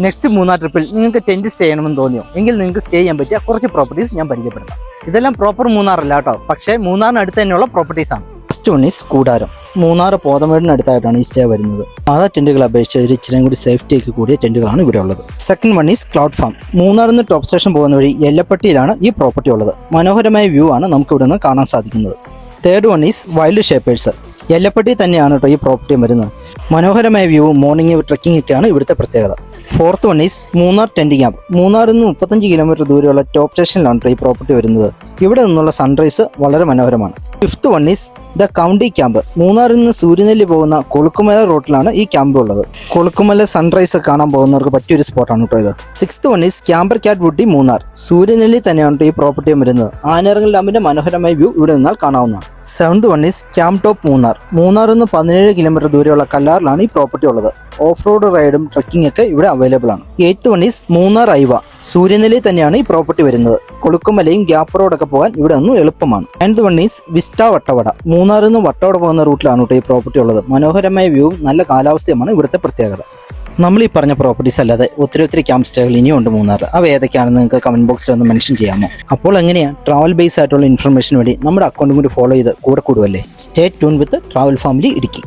Next Munnar ട്രിപ്പിൽ നിങ്ങൾക്ക് tent stay ചെയ്യണമെന്ന് തോന്നിയോ എങ്കിൽ നിങ്ങൾക്ക് സ്റ്റേ ചെയ്യാൻ പറ്റിയ കുറച്ച് പ്രോപ്പർട്ടീസ് ഞാൻ പരിചയപ്പെടുത്താം. ഇതെല്ലാം പ്രോപ്പർ മൂന്നാറല്ല കേട്ടോ, പക്ഷേ മൂന്നാറിന് അടുത്ത് തന്നെയുള്ള പ്രോപ്പർട്ടീസ് ആണ്. ഫസ്റ്റ് വൺ ഈസ് കൂടാരം. മൂന്നാർ പോതമേടിന് അടുത്തായിട്ടാണ് ഈ സ്റ്റേ വരുന്നത്. സാധാ ടെന്റുകൾ അപേക്ഷിച്ച് ഒരു ഇച്ചിരി കൂടി സേഫ്റ്റിയൊക്കെ കൂടിയ ടെന്റുകളാണ് ഇവിടെ ഉള്ളത്. Second one is cloud farm. മൂന്നാറിൽ നിന്ന് ടോപ്പ് സ്റ്റേഷൻ പോകുന്ന വഴി എല്ലപ്പട്ടിയിലാണ് ഈ പ്രോപ്പർട്ടി ഉള്ളത്. മനോഹരമായ വ്യൂ ആണ് നമുക്ക് ഇവിടെ നിന്ന് കാണാൻ സാധിക്കുന്നത്. Third one is wild shapers. Ellappatti തന്നെയാണ് കേട്ടോ ഈ പ്രോപ്പർട്ടി വരുന്നത്. മനോഹരമായ വ്യൂ, മോർണിംഗ് ട്രക്കിംഗ് ഒക്കെയാണ് ഇവിടുത്തെ പ്രത്യേകത. Fourth one is Munnar tent camp. മൂന്നാറിൽ നിന്ന് 35 കിലോമീറ്റർ ദൂരെയുള്ള ടോപ്പ് സ്റ്റേഷനിലാണ് ഈ പ്രോപ്പർട്ടി വരുന്നത്. ഇവിടെ നിന്നുള്ള സൺറൈസ് വളരെ മനോഹരമാണ്. Fifth one is the county camp. മൂന്നാറിൽ നിന്ന് സൂര്യനെല്ലി പോകുന്ന കൊളുക്കുമല റോട്ടിലാണ് ഈ ക്യാമ്പ് ഉള്ളത്. കൊളുക്കുമല സൺറൈസ് കാണാൻ പോകുന്നവർക്ക് പറ്റിയൊരു സ്പോട്ടാണ് കേട്ടോ ഇത്. Sixth one is camper cat woody Munnar. Suryanelli തന്നെയാണ് ഈ പ്രോപ്പർട്ടിയും വരുന്നത്. ആനയിറങ്ങൽ ഡാമിന്റെ മനോഹരമായ വ്യൂ ഇവിടെ നിന്നാൽ കാണാവുന്നതാണ്. Seventh one is camp top Munnar. മൂന്നാറിൽ നിന്ന് 17 കിലോമീറ്റർ ദൂരെയുള്ള കല്ലാറിലാണ് ഈ പ്രോപ്പർട്ടി ഉള്ളത്. ഓഫ് റോഡ് റൈഡും ട്രക്കിംഗ് ഒക്കെ ഇവിടെ അവൈലബിൾ ആണ്. Eighth one is Munnar ivy. Suryanelli തന്നെയാണ് ഈ പ്രോപ്പർട്ടി വരുന്നത്. കൊളുക്കുമലയും ഗ്യാപ്പ് റോഡൊക്കെ പോകാൻ ഇവിടെ ഒന്നും എളുപ്പമാണ്. Ninth one is vista Vattavada. മൂന്നാറിൽ നിന്ന് വട്ടവട പോകുന്ന റൂട്ടിലാണ് കേട്ടോ ഈ പ്രോപ്പർട്ടി ഉള്ളത്. മനോഹരമായ വ്യൂവും നല്ല കാലാവസ്ഥയുമാണ് ഇവിടുത്തെ പ്രത്യേകത. നമ്മൾ ഈ പറഞ്ഞ പ്രോപ്പർട്ടീസ് അല്ലാതെ ഒത്തിരി ക്യാമ്പ് സ്റ്റേകൾ ഇനിയും ഉണ്ട് മൂന്നാറിൽ. അവ ഏതൊക്കെയാണെന്ന് നിങ്ങൾക്ക് കമന്റ് ബോക്സിൽ ഒന്ന് മെൻഷൻ ചെയ്യാമോ? അപ്പോൾ എങ്ങനെയാ ട്രാവൽ ബേസ് ആയിട്ടുള്ള ഇൻഫർമേഷൻ വേണ്ടി നമ്മുടെ അക്കൗണ്ടും കൂടി ഫോളോ ചെയ്ത് കൂടെ കൂടുവല്ലേ. Stay tune with travel family Idukki.